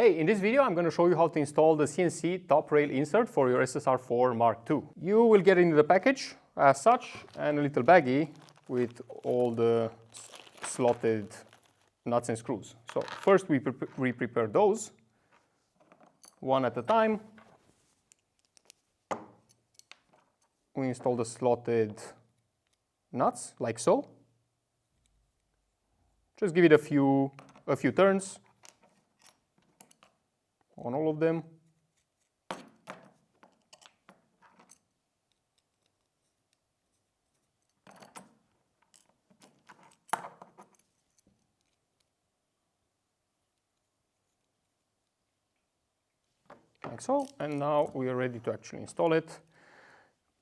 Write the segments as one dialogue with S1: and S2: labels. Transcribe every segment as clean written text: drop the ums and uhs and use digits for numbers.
S1: Hey, in this video I'm going to show you how to install the CNC top rail insert for your SSR4 Mark II. You will get into the package as such and a little baggie with all the slotted nuts and screws. So first we prepare those one at a time. We install the slotted nuts like so. Just give it a few turns on all of them. Like so, and now we are ready to actually install it.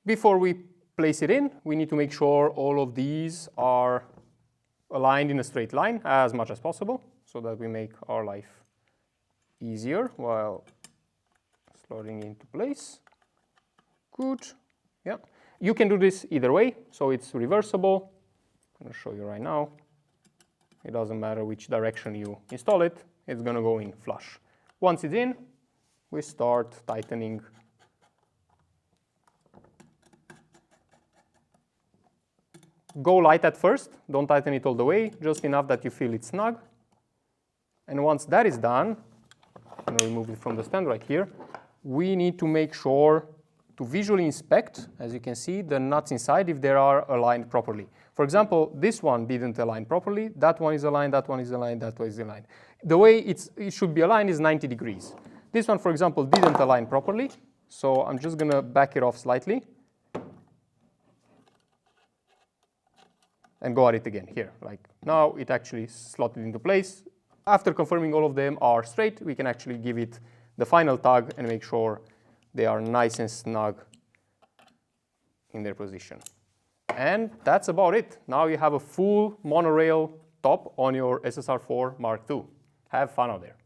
S1: Before we place it in, we need to make sure all of these are aligned in a straight line as much as possible so that we make our life easier while slotting into place. Good. Yeah. You can do this either way, so it's reversible. I'm going to show you right now. It doesn't matter which direction you install it, it's going to go in flush. Once it's in, we start tightening. Go light at first, don't tighten it all the way, just enough that you feel it snug. And once that is done, I'm going to remove it from the stand right here, we need to make sure to visually inspect, as you can see, the nuts inside if they are aligned properly. For example, this one didn't align properly, that one is aligned, that one is aligned, that one is aligned. The way it should be aligned is 90 degrees. This one, for example, didn't align properly, so I'm just going to back it off slightly and go at it again here. Like now it actually slotted into place. After confirming all of them are straight, we can actually give it the final tug and make sure they are nice and snug in their position. And that's about it. Now you have a full monorail top on your SSR4 Mark II. Have fun out there.